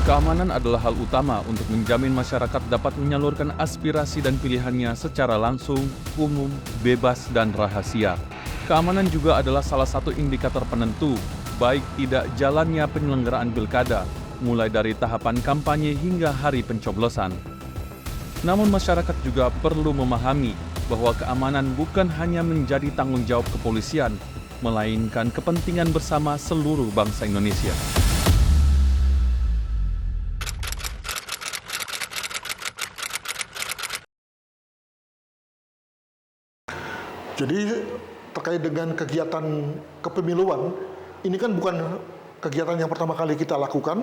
Keamanan adalah hal utama untuk menjamin masyarakat dapat menyalurkan aspirasi dan pilihannya secara langsung, umum, bebas, dan rahasia. Keamanan juga adalah salah satu indikator penentu, baik tidak jalannya penyelenggaraan pilkada, mulai dari tahapan kampanye hingga hari pencoblosan. Namun masyarakat juga perlu memahami bahwa keamanan bukan hanya menjadi tanggung jawab kepolisian, melainkan kepentingan bersama seluruh bangsa Indonesia. Jadi terkait dengan kegiatan kepemiluan, ini kan bukan kegiatan yang pertama kali kita lakukan,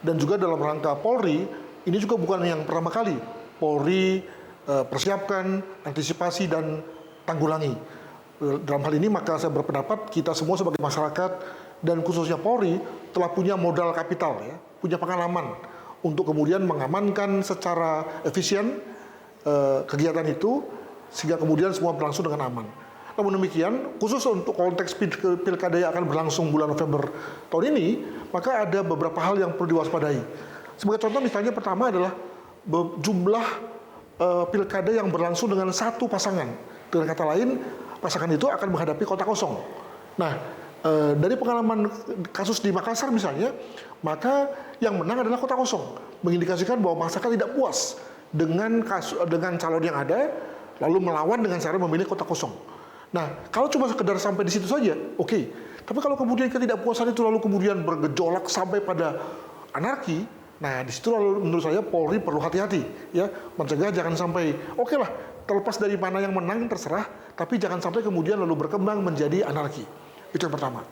dan juga dalam rangka Polri, ini juga bukan yang pertama kali Polri persiapkan, antisipasi, dan tanggulangi. Dalam hal ini maka saya berpendapat kita semua sebagai masyarakat dan khususnya Polri telah punya modal kapital, ya, punya pengalaman untuk kemudian mengamankan secara efisien kegiatan itu, sehingga kemudian semua berlangsung dengan aman. Namun demikian, khusus untuk konteks pilkada yang akan berlangsung bulan November tahun ini, maka ada beberapa hal yang perlu diwaspadai. Sebagai contoh misalnya pertama adalah jumlah pilkada yang berlangsung dengan satu pasangan. Dengan kata lain, pasangan itu akan menghadapi kota kosong. Nah, dari pengalaman kasus di Makassar misalnya, maka yang menang adalah kota kosong, mengindikasikan bahwa masyarakat tidak puas dengan calon yang ada, lalu melawan dengan cara memilih kota kosong. Nah, kalau cuma sekedar sampai di situ saja, oke. Tapi kalau kemudian ketidakpuasan itu lalu kemudian bergejolak sampai pada anarki, nah di situ lalu menurut saya Polri perlu hati-hati, ya, mencegah jangan sampai, oke lah, terlepas dari mana yang menang terserah, tapi jangan sampai kemudian lalu berkembang menjadi anarki. Itu yang pertama.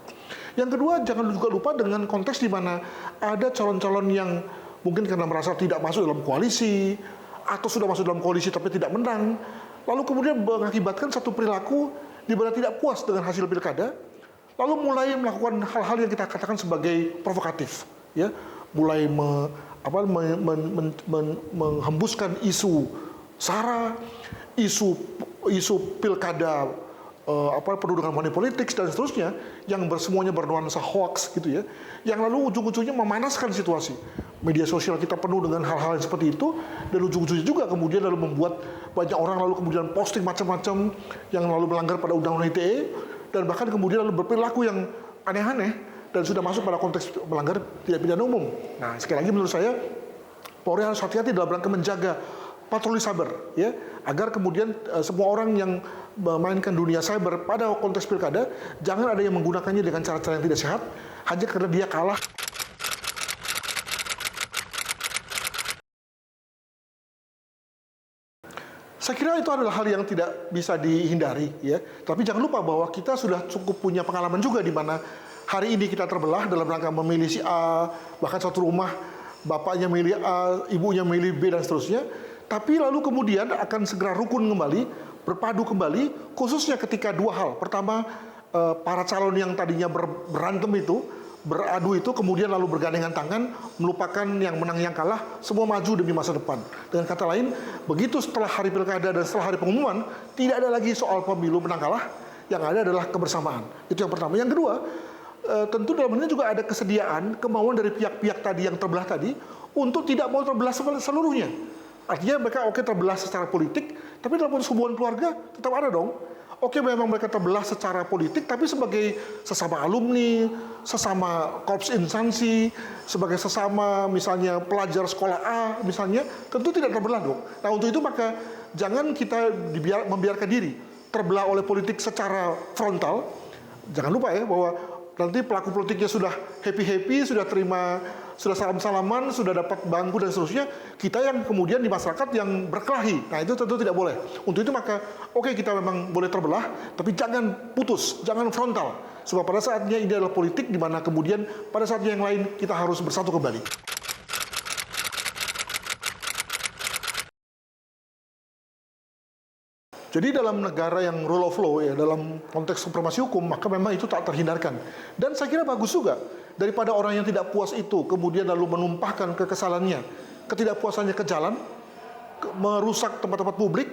Yang kedua, jangan juga lupa dengan konteks di mana ada calon-calon yang mungkin karena merasa tidak masuk dalam koalisi, atau sudah masuk dalam koalisi tapi tidak menang, lalu kemudian mengakibatkan satu perilaku di mana tidak puas dengan hasil pilkada, lalu mulai melakukan hal-hal yang kita katakan sebagai provokatif, ya, mulai menghembuskan isu SARA, isu pilkada, penuh dengan money politics dan seterusnya, yang semuanya bernuansa hoax gitu, ya, yang lalu ujung-ujungnya memanaskan situasi. Media sosial kita penuh dengan hal-hal yang seperti itu, dan ujung-ujungnya juga kemudian lalu membuat banyak orang lalu kemudian posting macam-macam yang lalu melanggar pada undang-undang ITE, dan bahkan kemudian lalu berperilaku yang aneh-aneh dan sudah masuk pada konteks melanggar tidak pidana umum. Nah, sekali lagi menurut saya Polri harus hati-hati dalam rangka menjaga patroli cyber, ya, agar kemudian semua orang yang memainkan dunia cyber pada konteks pilkada jangan ada yang menggunakannya dengan cara-cara yang tidak sehat hanya karena dia kalah. Saya kira itu adalah hal yang tidak bisa dihindari, ya. Tapi jangan lupa bahwa kita sudah cukup punya pengalaman juga di mana hari ini kita terbelah dalam rangka memilih si A, bahkan satu rumah bapaknya milih A, ibunya milih B dan seterusnya. Tapi lalu kemudian akan segera rukun kembali, berpadu kembali, khususnya ketika dua hal. Pertama, para calon yang tadinya berantem itu, beradu itu, kemudian lalu bergandengan tangan, melupakan yang menang yang kalah, semua maju demi masa depan. Dengan kata lain, begitu setelah hari pilkada dan setelah hari pengumuman, tidak ada lagi soal pemilu menang kalah, yang ada adalah kebersamaan. Itu yang pertama. Yang kedua, tentu dalam ini juga ada kesediaan, kemauan dari pihak-pihak tadi yang terbelah tadi, untuk tidak mau terbelah seluruhnya. Artinya mereka oke terbelah secara politik, tapi dalam hubungan keluarga tetap ada dong. Oke, memang mereka terbelah secara politik, tapi sebagai sesama alumni, sesama korps instansi, sebagai sesama misalnya pelajar sekolah A misalnya, tentu tidak terbelah dong. Nah, untuk itu maka jangan kita membiarkan diri terbelah oleh politik secara frontal. Jangan lupa ya bahwa nanti pelaku politiknya sudah happy-happy, sudah terima, sudah salam-salaman, sudah dapat bangku dan seterusnya, kita yang kemudian di masyarakat yang berkelahi. Nah, itu tentu tidak boleh. Untuk itu maka oke, kita memang boleh terbelah, tapi jangan putus, jangan frontal. Sebab pada saatnya ini adalah politik di mana kemudian pada saatnya yang lain kita harus bersatu kembali. Jadi dalam negara yang rule of law, ya, dalam konteks supremasi hukum, maka memang itu tak terhindarkan. Dan saya kira bagus juga, daripada orang yang tidak puas itu kemudian lalu menumpahkan kekesalannya, ketidakpuasannya ke jalan, merusak tempat-tempat publik,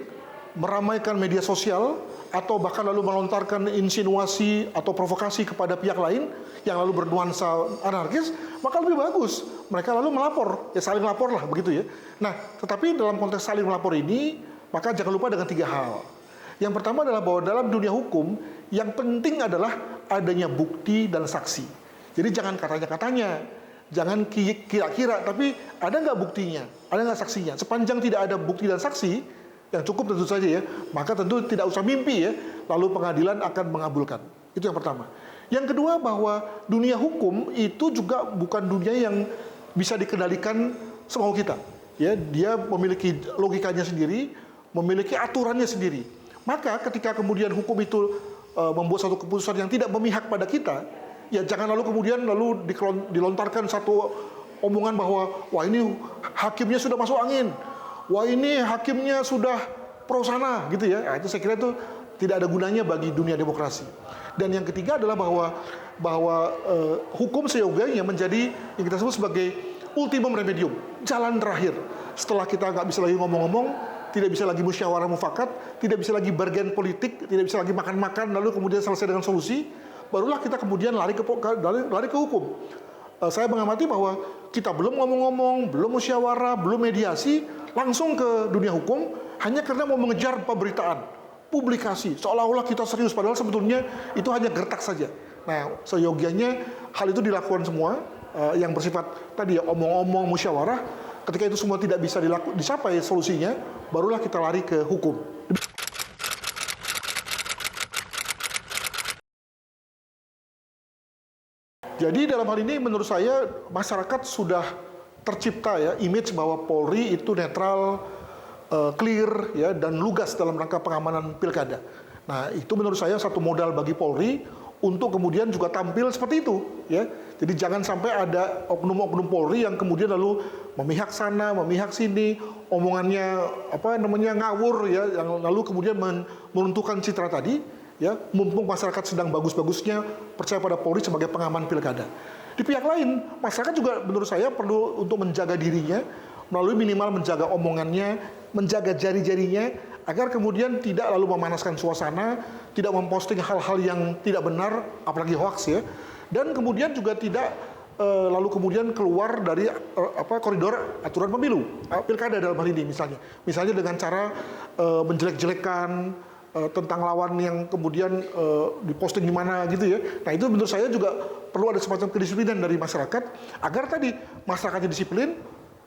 meramaikan media sosial, atau bahkan lalu melontarkan insinuasi atau provokasi kepada pihak lain yang lalu bernuansa anarkis, maka lebih bagus mereka lalu melapor, ya saling lapor lah begitu ya. Nah, tetapi dalam konteks saling melapor ini, maka jangan lupa dengan 3 hal. Yang pertama adalah bahwa dalam dunia hukum, yang penting adalah adanya bukti dan saksi. Jadi jangan katanya-katanya, jangan kira-kira, tapi ada nggak buktinya, ada nggak saksinya. Sepanjang tidak ada bukti dan saksi, yang cukup tentu saja ya, maka tentu tidak usah mimpi ya, lalu pengadilan akan mengabulkan. Itu yang pertama. Yang kedua, bahwa dunia hukum itu juga bukan dunia yang bisa dikendalikan semau kita. Ya, dia memiliki logikanya sendiri, memiliki aturannya sendiri. Maka ketika kemudian hukum itu membuat satu keputusan yang tidak memihak pada kita, ya jangan lalu kemudian dilontarkan satu omongan bahwa wah ini hakimnya sudah masuk angin, wah ini hakimnya sudah pro sana gitu ya. Nah, itu saya kira itu tidak ada gunanya bagi dunia demokrasi. Dan yang ketiga adalah bahwa hukum seyogianya menjadi yang kita sebut sebagai ultimum remedium, jalan terakhir. Setelah kita nggak bisa lagi ngomong-ngomong, tidak bisa lagi musyawarah mufakat, tidak bisa lagi bargain politik, tidak bisa lagi makan-makan lalu kemudian selesai dengan solusi, barulah kita kemudian lari ke hukum. Saya mengamati bahwa kita belum ngomong-ngomong, belum musyawarah, belum mediasi, langsung ke dunia hukum hanya karena mau mengejar pemberitaan, publikasi, seolah-olah kita serius, padahal sebetulnya itu hanya gertak saja. Nah, seyogianya hal itu dilakukan semua, yang bersifat tadi ya omong-omong, musyawarah. Ketika itu semua tidak bisa dicapai solusinya, barulah kita lari ke hukum. Jadi dalam hal ini menurut saya masyarakat sudah tercipta ya image bahwa Polri itu netral, clear ya dan lugas dalam rangka pengamanan pilkada. Nah, itu menurut saya satu modal bagi Polri untuk kemudian juga tampil seperti itu ya. Jadi jangan sampai ada oknum-oknum Polri yang kemudian lalu memihak sana, memihak sini, omongannya ngawur ya, yang lalu kemudian meruntuhkan citra tadi ya, mumpung masyarakat sedang bagus-bagusnya percaya pada Polri sebagai pengaman pilkada. Di pihak lain, masyarakat juga menurut saya perlu untuk menjaga dirinya melalui minimal menjaga omongannya, menjaga jari-jarinya agar kemudian tidak lalu memanaskan suasana, tidak memposting hal-hal yang tidak benar, apalagi hoax ya. Dan kemudian juga tidak lalu kemudian keluar dari koridor aturan pemilu, pilkada dalam hal ini misalnya dengan cara menjelek-jelekan tentang lawan yang kemudian diposting di mana gitu ya. Nah, itu menurut saya juga perlu ada semacam kedisiplinan dari masyarakat agar tadi masyarakatnya disiplin,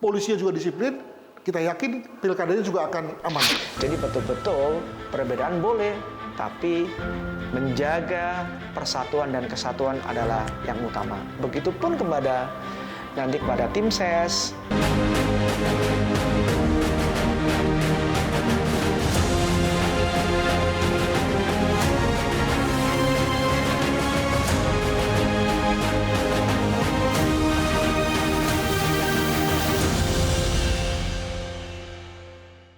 polisinya juga disiplin. Kita yakin pilkadanya juga akan aman. Jadi betul-betul perbedaan boleh, tapi menjaga persatuan dan kesatuan adalah yang utama. Begitupun kepada tim ses.